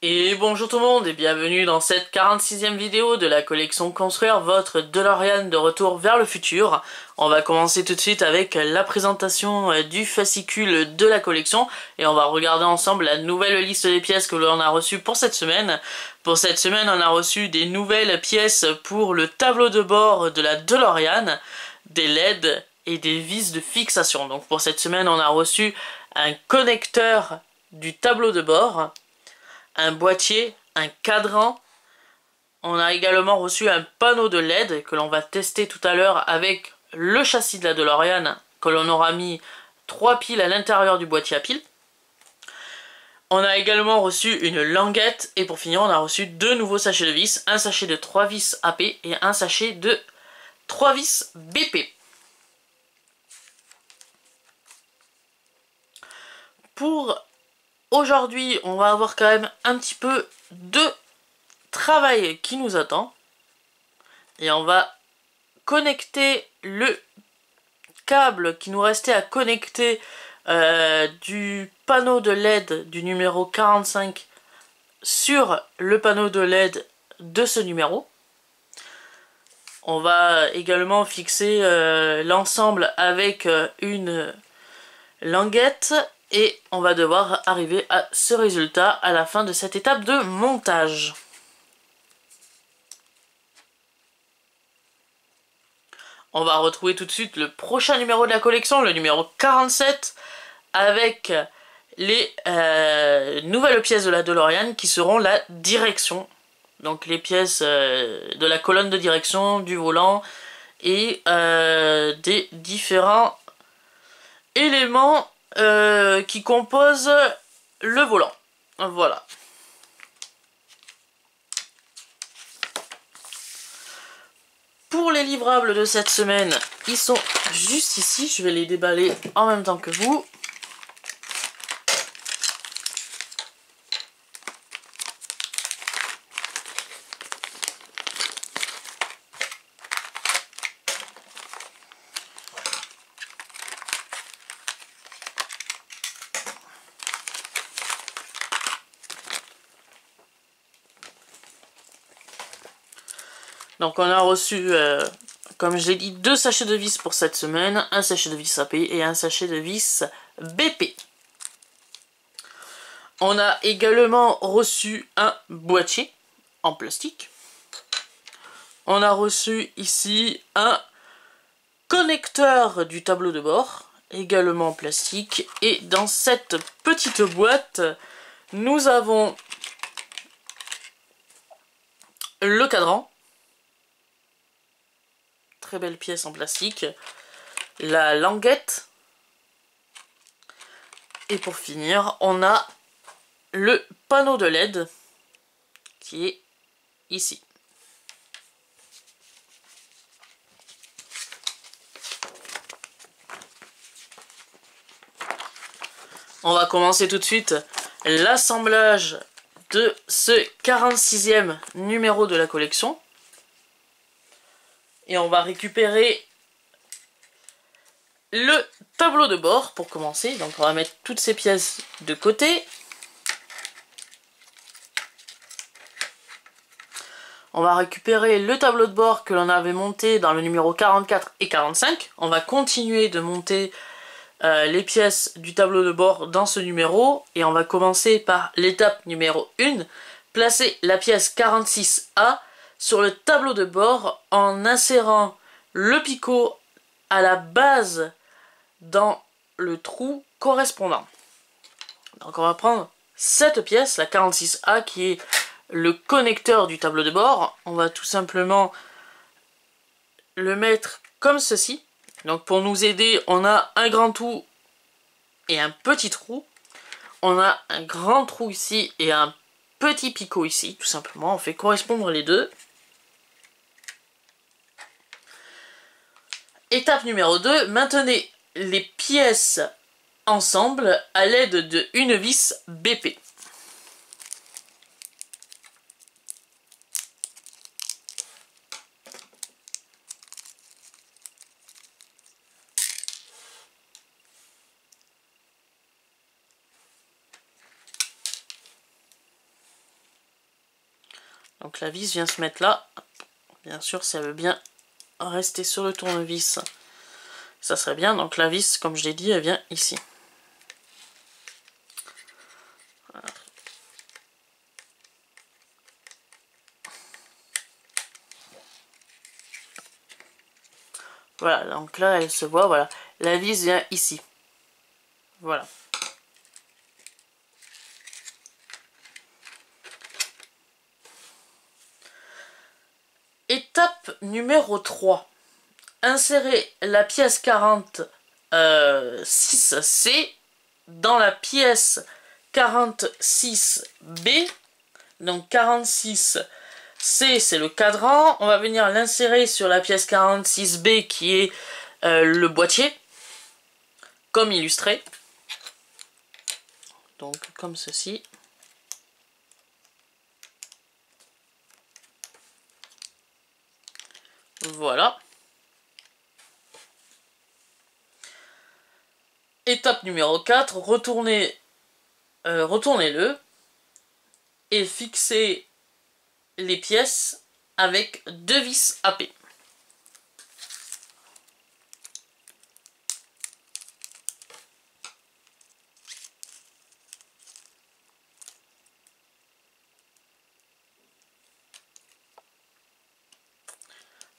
Et bonjour tout le monde et bienvenue dans cette 46e vidéo de la collection Construire votre DeLorean de retour vers le futur. On va commencer tout de suite avec la présentation du fascicule de la collection et on va regarder ensemble la nouvelle liste des pièces que l'on a reçues pour cette semaine. Pour cette semaine, on a reçu des nouvelles pièces pour le tableau de bord de la DeLorean, des LED et des vis de fixation. Donc pour cette semaine, on a reçu un connecteur du tableau de bord, un boîtier, un cadran. On a également reçu un panneau de LED que l'on va tester tout à l'heure avec le châssis de la DeLorean, que l'on aura mis 3 piles à l'intérieur du boîtier à piles. On a également reçu une languette et pour finir on a reçu 2 nouveaux sachets de vis, un sachet de 3 vis AP et un sachet de 3 vis BP. Pour aujourd'hui, on va avoir quand même un petit peu de travail qui nous attend. Et on va connecter le câble qui nous restait à connecter du panneau de LED du numéro 45 sur le panneau de LED de ce numéro. On va également fixer l'ensemble avec une languette. Et on va devoir arriver à ce résultat à la fin de cette étape de montage. On va retrouver tout de suite le prochain numéro de la collection, le numéro 47, avec les nouvelles pièces de la DeLorean qui seront la direction. Donc les pièces de la colonne de direction, du volant et des différents éléments qui compose le volant. Voilà. Pour les livrables de cette semaine, ils sont juste ici. Je vais les déballer en même temps que vous. Donc on a reçu, comme je l'ai dit, 2 sachets de vis pour cette semaine, un sachet de vis AP et un sachet de vis BP. On a également reçu un boîtier en plastique. On a reçu ici un connecteur du tableau de bord, également en plastique. Et dans cette petite boîte, nous avons le cadran. Très belle pièce en plastique, la languette, et pour finir, on a le panneau de LED qui est ici. On va commencer tout de suite l'assemblage de ce 46e numéro de la collection. Et on va récupérer le tableau de bord pour commencer. Donc on va mettre toutes ces pièces de côté. On va récupérer le tableau de bord que l'on avait monté dans le numéro 44 et 45. On va continuer de monter les pièces du tableau de bord dans ce numéro. Et on va commencer par l'étape numéro 1. Placer la pièce 46A sur le tableau de bord en insérant le picot à la base dans le trou correspondant. Donc on va prendre cette pièce, la 46A, qui est le connecteur du tableau de bord. On va tout simplement le mettre comme ceci. Donc pour nous aider, on a un grand trou et un petit trou. On a un grand trou ici et un petit picot ici, tout simplement. On fait correspondre les deux. Étape numéro 2, maintenez les pièces ensemble à l'aide d'une vis BP. Donc la vis vient se mettre là. Bien sûr, si elle veut bien rester sur le tournevis, ça serait bien. Donc la vis, comme je l'ai dit, elle vient ici. Voilà. Voilà, donc là elle se voit, voilà. La vis vient ici. Voilà. Étape numéro 3. Insérer la pièce 46C dans la pièce 46B. Donc 46C, c'est le cadran. On va venir l'insérer sur la pièce 46B qui est le boîtier, comme illustré. Donc comme ceci. Voilà. Étape numéro 4, retournez-le et fixez les pièces avec 2 vis AP.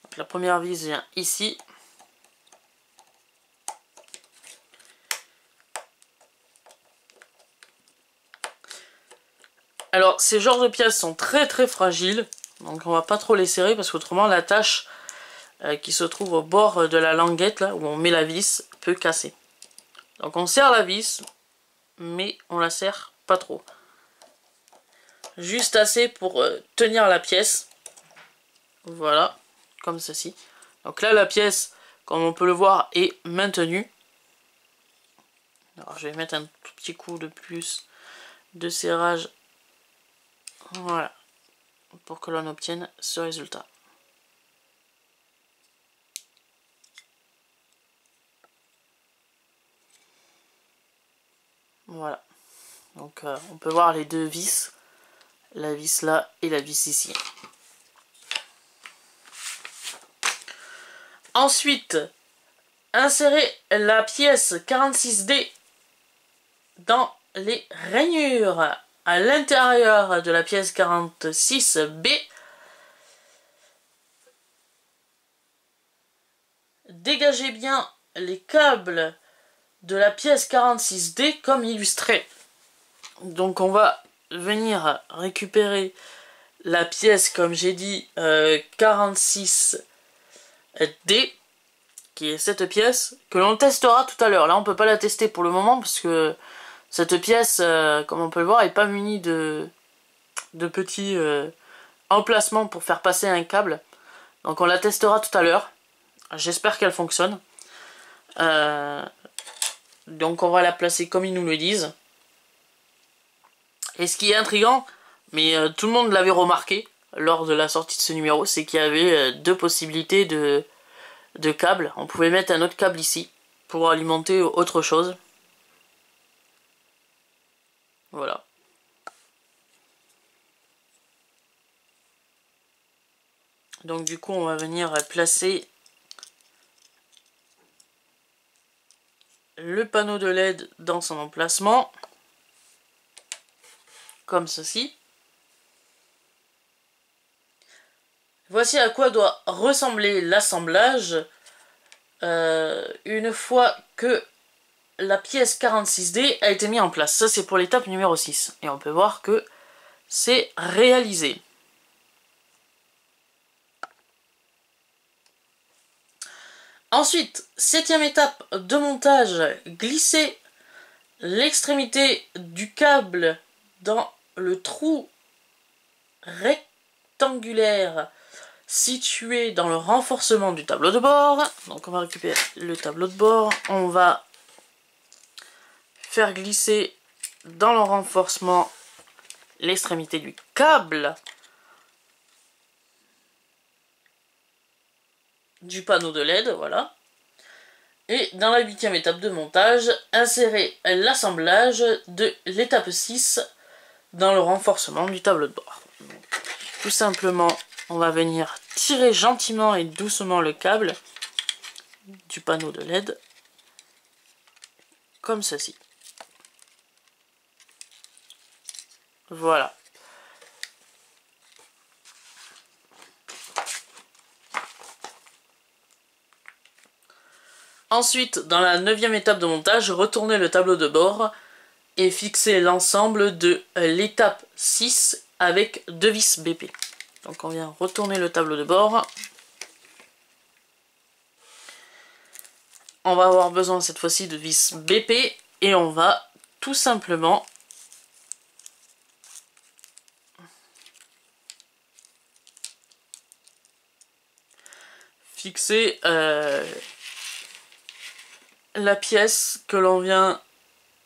Donc la première vis vient ici. Alors ces genres de pièces sont très fragiles, donc on va pas trop les serrer parce qu'autrement la tâche qui se trouve au bord de la languette là où on met la vis peut casser. Donc on serre la vis, mais on la serre pas trop. Juste assez pour tenir la pièce. Voilà, comme ceci. Donc là la pièce, comme on peut le voir, est maintenue. Alors je vais mettre un tout petit coup de plus de serrage. Voilà, pour que l'on obtienne ce résultat. Voilà, donc on peut voir les deux vis, la vis là et la vis ici. Ensuite, insérez la pièce 46D dans les rainures. À l'intérieur de la pièce 46B, dégagez bien les câbles de la pièce 46D comme illustré. Donc on va venir récupérer la pièce, comme j'ai dit, 46D, qui est cette pièce, que l'on testera tout à l'heure. Là on peut pas la tester pour le moment parce que cette pièce, comme on peut le voir, n'est pas munie de petits emplacements pour faire passer un câble. Donc on la testera tout à l'heure. J'espère qu'elle fonctionne. Donc on va la placer comme ils nous le disent. Et ce qui est intriguant, mais tout le monde l'avait remarqué lors de la sortie de ce numéro, c'est qu'il y avait deux possibilités de câbles. On pouvait mettre un autre câble ici pour alimenter autre chose. Voilà. Donc du coup on va venir placer le panneau de LED dans son emplacement. Comme ceci. Voici à quoi doit ressembler l'assemblage une fois que la pièce 46D a été mise en place. Ça c'est pour l'étape numéro 6. Et on peut voir que c'est réalisé. Ensuite, 7e étape de montage, glisser l'extrémité du câble dans le trou rectangulaire situé dans le renforcement du tableau de bord. Donc on va récupérer le tableau de bord, on va faire glisser dans le renforcement l'extrémité du câble du panneau de LED, voilà. Et dans la 8e étape de montage, insérer l'assemblage de l'étape 6 dans le renforcement du tableau de bord. tout simplement, on va venir tirer gentiment et doucement le câble du panneau de LED, comme ceci. Voilà. Ensuite, dans la 9e étape de montage, retournez le tableau de bord et fixez l'ensemble de l'étape 6 avec 2 vis BP. Donc on vient retourner le tableau de bord. On va avoir besoin cette fois-ci de vis BP et on va tout simplement fixer la pièce que l'on vient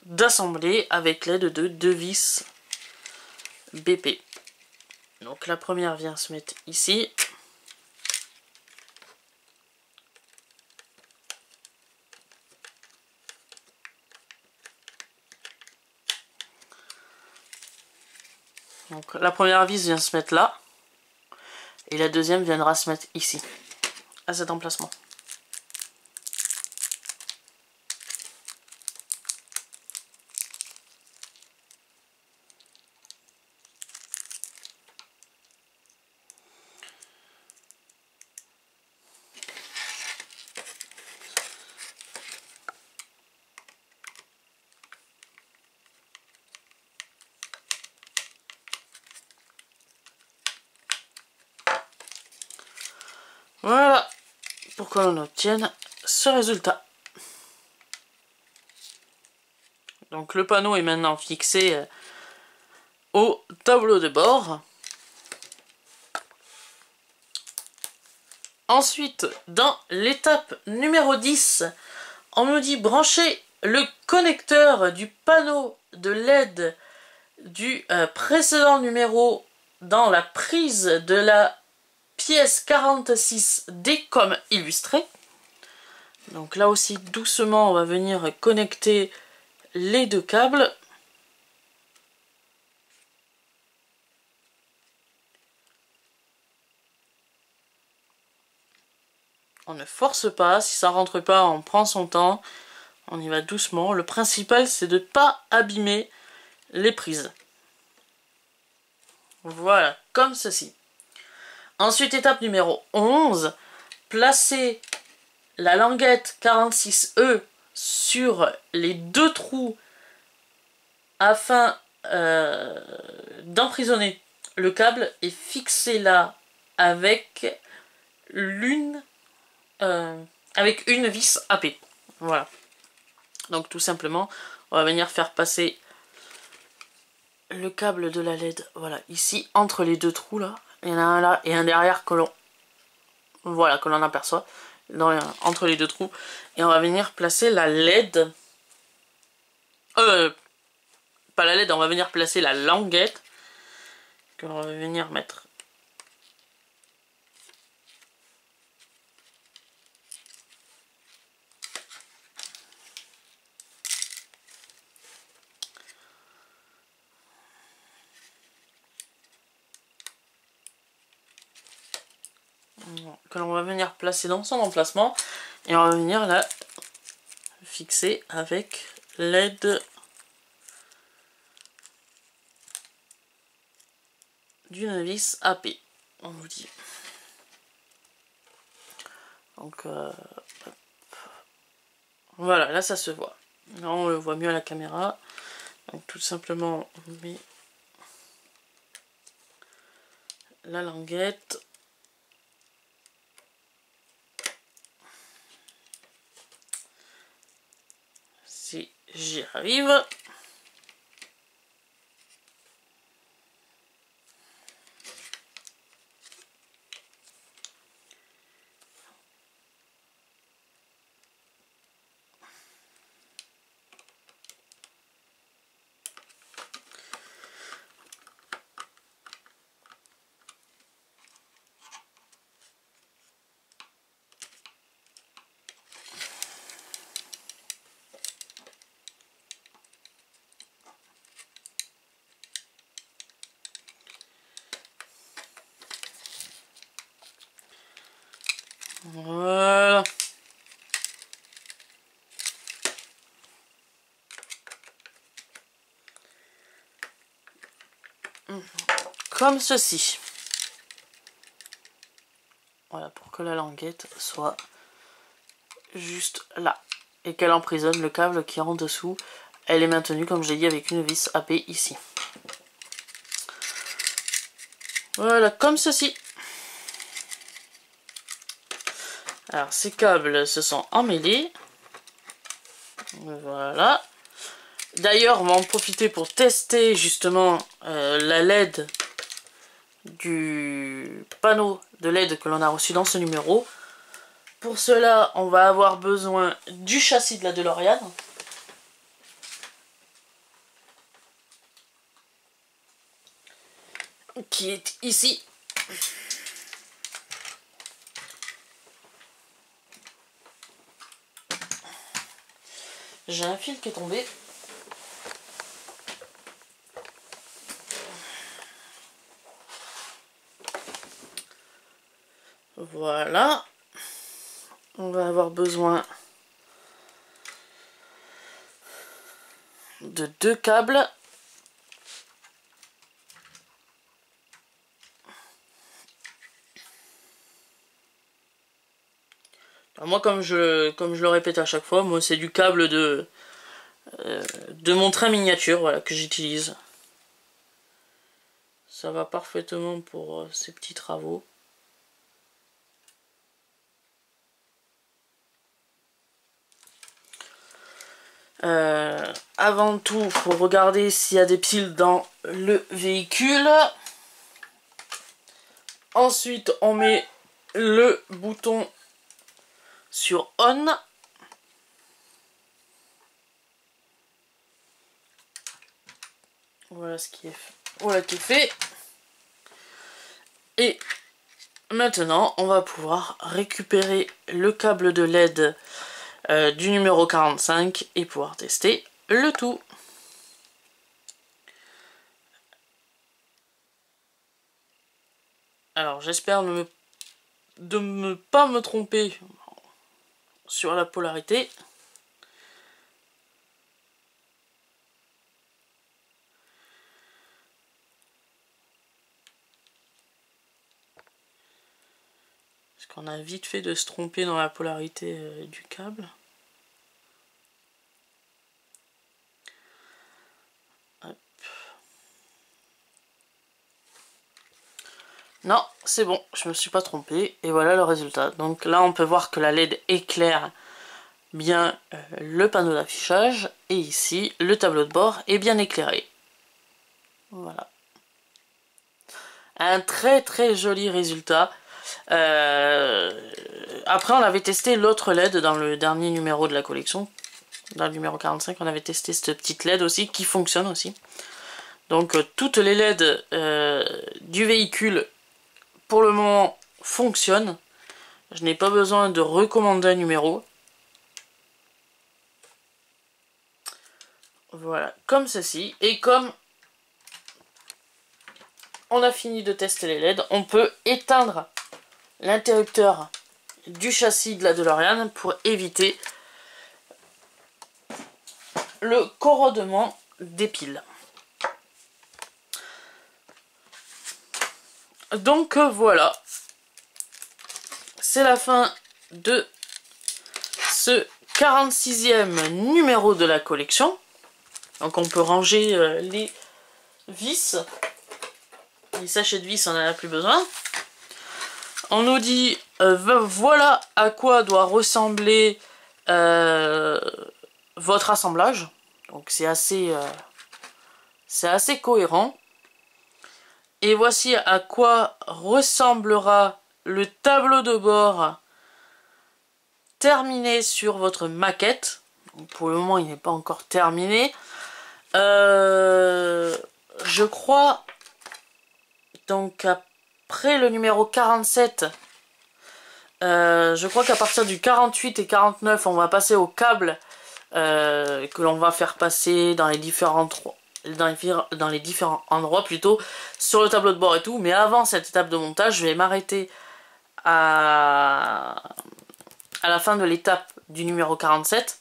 d'assembler avec l'aide de 2 vis BP. Donc la première vient se mettre ici. Donc la première vis vient se mettre là. Et la deuxième viendra se mettre ici, à cet emplacement. Voilà pour que l'on obtienne ce résultat. Donc le panneau est maintenant fixé au tableau de bord. Ensuite, dans l'étape numéro 10, on nous dit brancher le connecteur du panneau de LED du précédent numéro dans la prise de la pièce 46D comme illustré. Donc là aussi doucement on va venir connecter les deux câbles. On ne force pas, si ça rentre pas on prend son temps, on y va doucement. Le principal c'est de ne pas abîmer les prises. Voilà, comme ceci. Ensuite, étape numéro 11, placer la languette 46E sur les deux trous afin d'emprisonner le câble et fixer là avec une vis AP. Voilà. Donc tout simplement, on va venir faire passer le câble de la LED, voilà, ici, entre les deux trous là. Il y en a un là et un derrière que l'on aperçoit entre les deux trous. Et on va venir placer la LED. Pas la LED, on va venir placer la languette. Que l'on va venir mettre. Que l'on va venir placer dans son emplacement. Et on va venir la fixer avec l'aide d'une vis AP, on vous dit. Donc voilà, là ça se voit. Là on le voit mieux à la caméra. Donc tout simplement on met la languette. Si j'y arrive. Voilà. Comme ceci. Voilà, pour que la languette soit juste là. Et qu'elle emprisonne le câble qui est en dessous. Elle est maintenue, comme j'ai dit, avec une vis AP ici. Voilà, comme ceci. Alors, ces câbles se sont emmêlés. Voilà. D'ailleurs, on va en profiter pour tester justement la LED du panneau de LED que l'on a reçu dans ce numéro. Pour cela, on va avoir besoin du châssis de la DeLorean. Qui est ici. J'ai un fil qui est tombé. Voilà. On va avoir besoin de 2 câbles. Alors moi, comme je le répète à chaque fois, moi c'est du câble de mon train miniature, voilà, que j'utilise. Ça va parfaitement pour ces petits travaux. Avant tout, il faut regarder s'il y a des piles dans le véhicule. Ensuite, on met le bouton sur on. Voilà ce qui est fait. Voilà qui est fait. Et maintenant, on va pouvoir récupérer le câble de LED du numéro 45 et pouvoir tester le tout. Alors j'espère de ne pas me tromper sur la polarité. Parce qu'on a vite fait de se tromper dans la polarité du câble. Hop. Non, c'est bon, je me suis pas trompé. Et voilà le résultat. Donc là, on peut voir que la LED éclaire bien le panneau d'affichage. Et ici, le tableau de bord est bien éclairé. Voilà. Un très très joli résultat. Après, on avait testé l'autre LED dans le dernier numéro de la collection. Dans le numéro 45, on avait testé cette petite LED aussi, qui fonctionne aussi. Donc, toutes les LED du véhicule, pour le moment, fonctionnent. Je n'ai pas besoin de recommander un numéro. Voilà, comme ceci. Et comme on a fini de tester les LED, on peut éteindre l'interrupteur du châssis de la DeLorean pour éviter le corrodement des piles. Donc voilà, c'est la fin de ce 46e numéro de la collection. Donc on peut ranger les vis. Les sachets de vis, on n'en a plus besoin. On nous dit voilà à quoi doit ressembler votre assemblage. Donc c'est assez cohérent. Et voici à quoi ressemblera le tableau de bord terminé sur votre maquette. Donc pour le moment, il n'est pas encore terminé. Je crois, donc après le numéro 47, je crois qu'à partir du 48 et 49, on va passer au câble que l'on va faire passer dans les différents endroits plutôt, sur le tableau de bord et tout. Mais avant cette étape de montage, je vais m'arrêter à la fin de l'étape du numéro 47.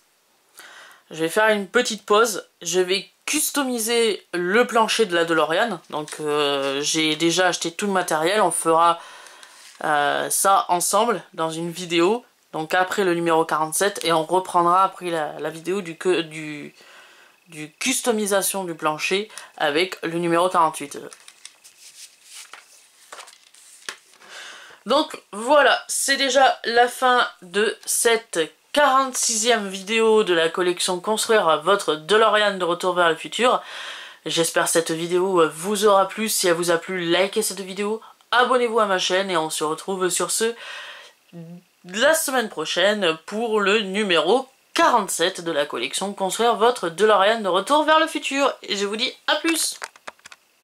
Je vais faire une petite pause. Je vais customiser le plancher de la DeLorean. Donc j'ai déjà acheté tout le matériel. On fera ça ensemble dans une vidéo. Donc après le numéro 47. Et on reprendra après la vidéo du customisation du plancher avec le numéro 48. Donc voilà, c'est déjà la fin de cette 46e vidéo de la collection Construire votre DeLorean de retour vers le futur. J'espère que cette vidéo vous aura plu. Si elle vous a plu, likez cette vidéo, abonnez-vous à ma chaîne et on se retrouve sur ce la semaine prochaine pour le numéro 47 de la collection Construire votre DeLorean de retour vers le futur. Et je vous dis à plus!